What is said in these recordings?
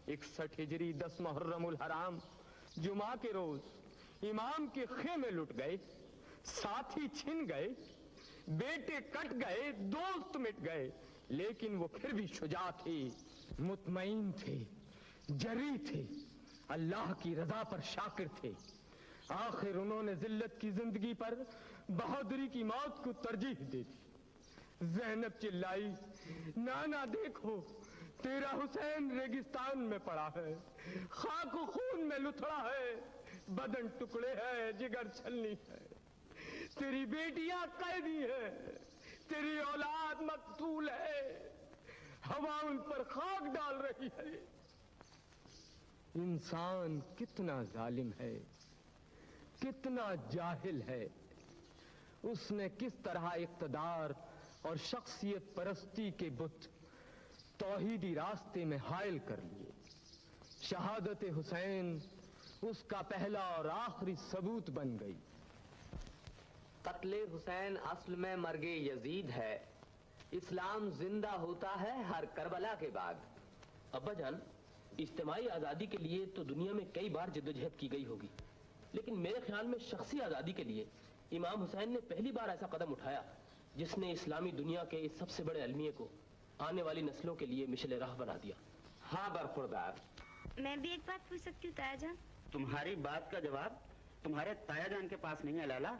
61 हिजरी 10 मुहर्रमुल हराम जुमा के रोज इमाम के खेमे लुट गए, साथी छिन गए, बेटे कट गए, दोस्त मिट गए, लेकिन वो फिर भी शुजा थे, मुतमईन थे, जरी थे, अल्लाह की रजा पर शाकिर थे। आखिर उन्होंने जिल्लत की जिंदगी पर बहादुरी की मौत को तरजीह दे दी। ज़ैनब चिल्लाई, नाना देखो तेरा हुसैन रेगिस्तान में पड़ा है, खाक खून में लुथड़ा है, बदन टुकड़े है, जिगर छलनी है, तेरी बेटियां कैदी है, तेरी औलाद मकतूल है, हवा उन पर खाक डाल रही है। इंसान कितना जालिम है, कितना जाहिल है। उसने किस तरह इक़्तिदार और शख्सियत परस्ती के बुत तौहीदी रास्ते में हायल कर लिए। शहादत हुसैन उसका पहला और आखिरी सबूत बन गई। कत्ले हुसैन असल में मर्गे यजीद है, इस्लाम जिंदा होता है हर करबला के बाद। अब्बा जान, इज्तिमाई आज़ादी के लिए तो दुनिया में कई बार जद्दोजहद की गई होगी, लेकिन मेरे ख्याल में शख्सी आज़ादी के लिए इमाम हुसैन ने पहली बार ऐसा कदम उठाया जिसने इस्लामी दुनिया के इस सबसे बड़े अलमिये को आने वाली नस्लों के लिए मिशल राह बना दिया। हाँ बरखुरदार, मैं भी एक बात पूछ सकती हूँ ताया जान? तुम्हारी बात का जवाब तुम्हारे ताया जान के पास नहीं है लाला।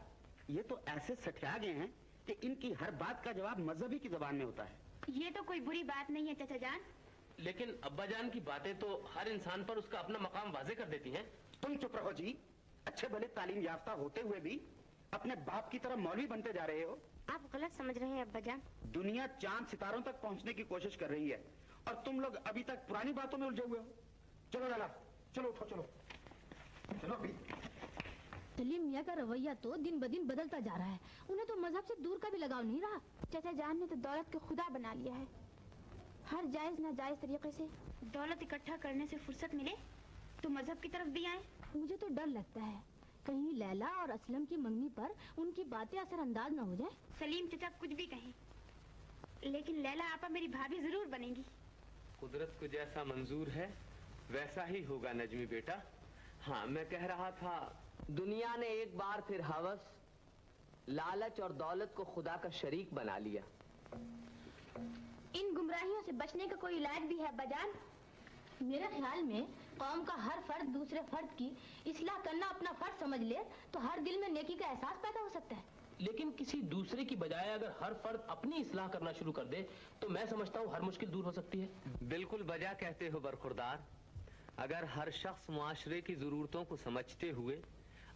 ये तो ऐसे सठिया गए हैं कि इनकी हर बात का जवाब मजहबी की जबान में होता है। ये तो कोई बुरी बात नहीं है चाचा जान। लेकिन अब्बा जान की बातें तो हर इंसान पर उसका अपना मकाम वाजे कर देती हैं। तुम चुप रहो जी, अच्छे भले तालीम याफ्ता होते हुए भी अपने बाप की तरह मौलवी बनते जा रहे हो। आप गलत समझ रहे हैं अब्बा जान। दुनिया चांद सितारों तक पहुंचने की कोशिश कर रही है और तुम लोग अभी तक पुरानी बातों में उलझे हुए हो। चलो लाला, चलो उठो, चलो चलो अभी। सलीम मियाँ का रवैया तो दिन ब दिन बदलता जा रहा है। उन्हें तो मजहब से दूर का भी लगाव नहीं रहा। चाचा जान ने तो दौलत को खुदा बना लिया है। हर जायज नाजायज तरीके से दौलत इकट्ठा करने से फुर्सत मिले तो मजहब की तरफ भी आए। मुझे तो डर लगता है कहीं लैला और असलम की मंगनी पर उनकी बातें असरअंदाज न हो जाए। सलीम चाचा कुछ भी कहें, लेकिन लैला आपा मेरी भाभी जरूर बनेगी। कुदरत को जैसा मंजूर है वैसा ही होगा नजमी बेटा। हाँ, मैं कह रहा था, दुनिया ने एक बार फिर हवस, लालच और दौलत को खुदा का शरीक बना लिया। इन गुमराहियों से बचने का कोई इलाज भी है अब्बा जान? मेरे ख्याल में कौम का हर फर्द दूसरे फर्द की इस्लाह करना अपना फर्ज समझ ले तो हर दिल में नेकी का एहसास पैदा हो सकता है। लेकिन किसी दूसरे की बजाय अगर हर फर्द अपनी इस्लाह करना शुरू कर दे तो मैं समझता हूँ हर मुश्किल दूर हो सकती है। बिल्कुल बजा कहते हो बरखुरदार। अगर हर शख्स मुआशरे की जरूरतों को समझते हुए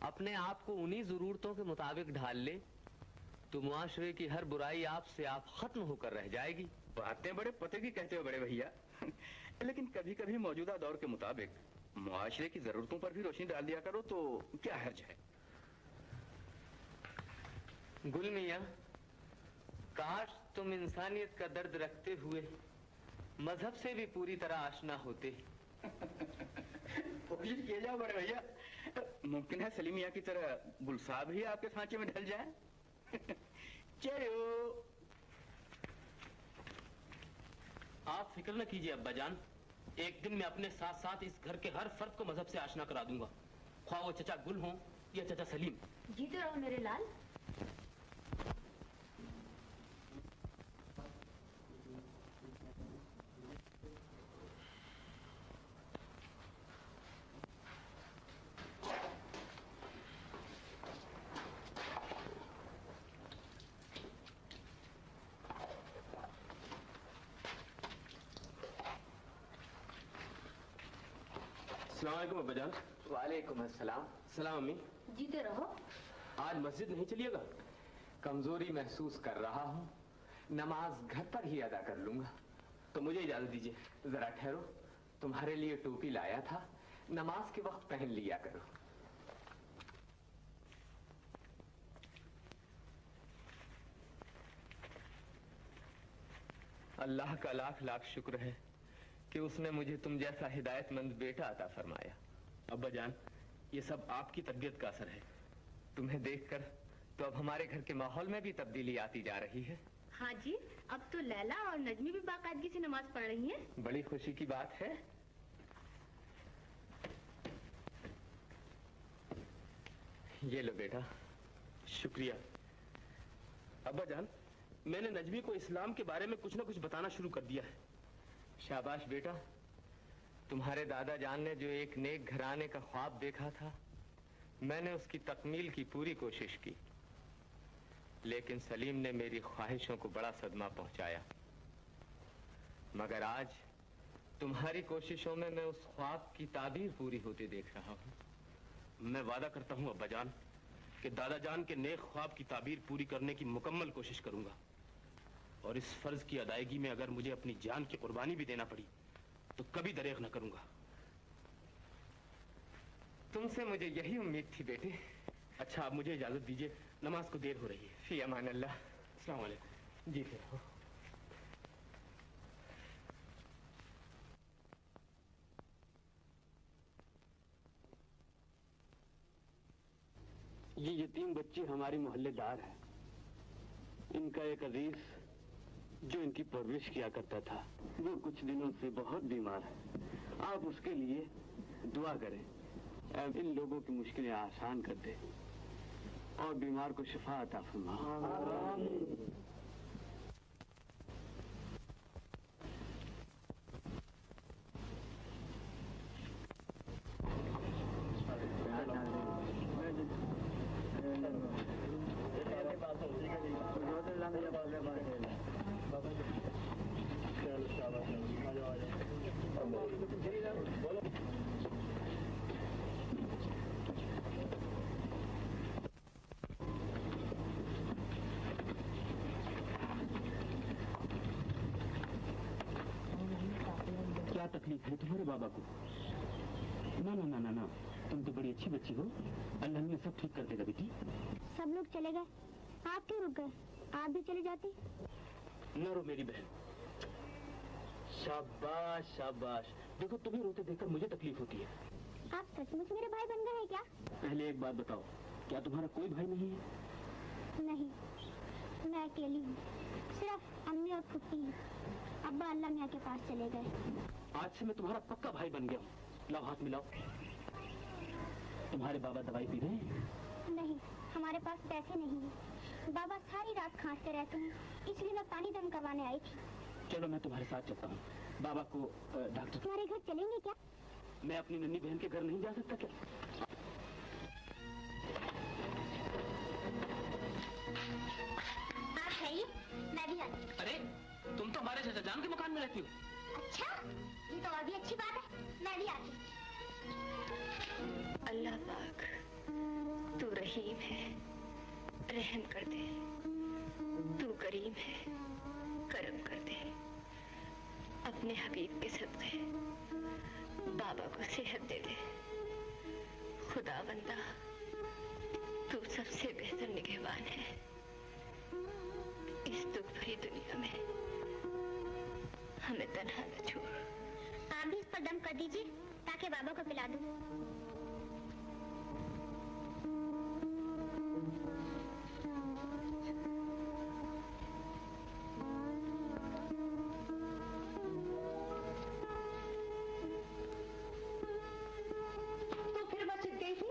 अपने आप को उन्हीं जरूरतों के मुताबिक ढाल ले तो मुआशरे की हर बुराई आपसे आप खत्म होकर रह जाएगी। बातें बड़े पते की कहते हो बड़े भैया, लेकिन कभी कभी मौजूदा दौर के मुताबिक मुआशरे की जरूरतों पर भी रोशनी डाल दिया करो तो क्या हर्ज है। गुल मियां, काश तुम इंसानियत का दर्द रखते हुए मजहब से भी पूरी तरह आशना होते। कोशिश किए जाओ बड़े भैया, मुमकिन है सलीम मियां की तरह गुल साहब ही आपके सांचे में ढल जाए। चलो आप फिक्र न कीजिए अब्बा जान, एक दिन मैं अपने साथ साथ इस घर के हर फर्द को मजहब से आशना करा दूंगा, ख्वाह वो चचा गुल हो या चचा सलीम। जीते रहो मेरे लाल। अस्सलाम वालेकुम अब्बा जान। वालेकुम अस्सलाम। सलाम अम्मी। जीते रहो। आज मस्जिद नहीं चलिएगा? कमजोरी महसूस कर रहा हूँ, नमाज घर पर ही अदा कर लूंगा। तो मुझे इजाजत दीजिए। जरा ठहरो, तुम्हारे लिए टोपी लाया था, नमाज के वक्त पहन लिया करो। अल्लाह का लाख लाख शुक्र है कि उसने मुझे तुम जैसा हिदायतमंद बेटा अता फरमाया। अब्बा जान, ये सब आपकी तबीयत का असर है। तुम्हें देखकर तो अब हमारे घर के माहौल में भी तब्दीली आती जा रही है। हाँ जी, अब तो लैला और नजमी भी बाकायदगी से नमाज पढ़ रही हैं। बड़ी खुशी की बात है। ये लो बेटा। शुक्रिया। अब्बा जान, मैंने नजमी को इस्लाम के बारे में कुछ न कुछ बताना शुरू कर दिया है। शाबाश बेटा, तुम्हारे दादा जान ने जो एक नेक घराने का ख्वाब देखा था, मैंने उसकी तकमील की पूरी कोशिश की, लेकिन सलीम ने मेरी ख्वाहिशों को बड़ा सदमा पहुंचाया। मगर आज तुम्हारी कोशिशों में मैं उस ख्वाब की ताबीर पूरी होते देख रहा हूँ। मैं वादा करता हूँ अब्बा जान कि दादा जान के नेक ख्वाब की ताबीर पूरी करने की मुकम्मल कोशिश करूंगा, और इस फर्ज की अदायगी में अगर मुझे अपनी जान की कुर्बानी भी देना पड़ी तो कभी दरेग न करूंगा। तुमसे मुझे यही उम्मीद थी बेटे। अच्छा, आप मुझे इजाजत दीजिए, नमाज को देर हो रही है। फी अमान अल्लाह। अस्सलाम वालेकुम। जी फिर हो। ये यतीम बच्ची हमारी मोहल्लेदार है। इनका एक अजीज जो इनकी परवरिश किया करता था, वो कुछ दिनों से बहुत बीमार है। आप उसके लिए दुआ करें, इन लोगों की मुश्किलें आसान कर दे और बीमार को शिफा अता फरमा। क्या तकलीफ है तुम्हारे बाबा को? ना ना ना ना ना, तुम तो बड़ी अच्छी बच्ची हो, अल्लाह ने सब ठीक कर देगा बेटी। सब लोग चले गए, आप क्यों रुक गए? आप भी चले जाते। न रो मेरी बहन। शाबाश शाबाश। देखो, तुम्हें रोते देखकर मुझे तकलीफ होती है। आप सचमुच मेरे भाई बन गए हैं क्या? पहले एक बात बताओ, क्या तुम्हारा कोई भाई नहीं है? नहीं, मैं अकेली हूँ, सिर्फ अम्मी और फुप्पी हैं। अब्बा अल्लाह मियाँ के पास चले गए। आज से मैं तुम्हारा पक्का भाई बन गया हूँ। लाओ हाथ मिलाओ। तुम्हारे बाबा दवाई पी रहे हैं? नहीं, हमारे पास पैसे नहीं है। बाबा सारी रात खांसते रहते हैं, इसलिए मैं पानी दम करवाने आई थी। चलो मैं तुम्हारे साथ चलता हूँ। बाबा को डॉक्टर। तुम्हारे घर चलेंगे क्या? मैं अपनी नन्ही बहन के घर नहीं जा सकता क्या? आप है, मैं भी आई। अरे, तुम तो हमारे चाचा जान के मकान में रहती हो। अच्छा, ये तो और भी अच्छी बात है, मैं भी आती। अल्लाह पाक, तू रहीम है, रहम कर दे। तू करीम है, करम कर दे। अपने हबीब के सदक़े बाबा को सेहत दे दे। खुदा बंदा, तू सबसे बेहतर निगहबान है। इस दुख भरी दुनिया में हमें तन्हा न छोड़। आप भी इस पर दम कर दीजिए ताकि बाबा को पिला दूं। तो फिर मस्जिद गई थी?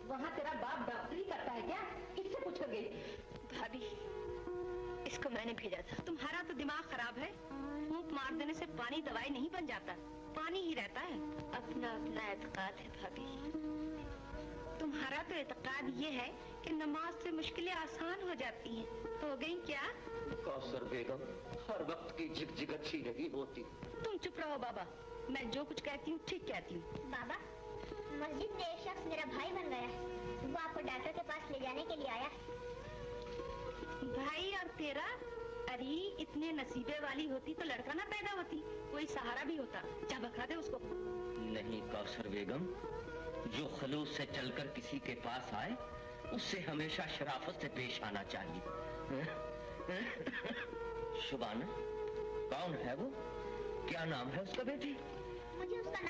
वहाँ तेरा बाप डॉक्टरी करता है क्या? किससे पूछ कर गई? भाभी, इसको मैंने भेजा था। तुम्हारा तो दिमाग खराब है। फूंक मार देने से पानी दवाई नहीं बन जाता, पानी ही रहता है। अपना अपना एतकाद है भाभी। तुम्हारा तो एतकाद ये है कि नमाज से मुश्किलें आसान हो जाती हैं। हो गई क्या? कौसर बेगम, हर वक्त की झिकझिक अच्छी नहीं होती। तुम चुप रहो बाबा, मैं जो कुछ कहती हूँ ठीक कहती हूँ। बाबा, मस्जिद में एक शख्स मेरा भाई बन गया है। वो आपको डॉक्टर के पास ले जाने के लिए आया। भाई और तेरा? अरे इतने नसीबे वाली होती तो लड़का ना पैदा होती, कोई सहारा भी होता। जा भगा दे उसको। नहीं कौसर बेगम, जो खलूस से चलकर किसी के पास आए उससे हमेशा शराफत से पेश आना चाहिए। शुबाना, कौन है वो? क्या नाम है उसका बेटी? मुझे उसका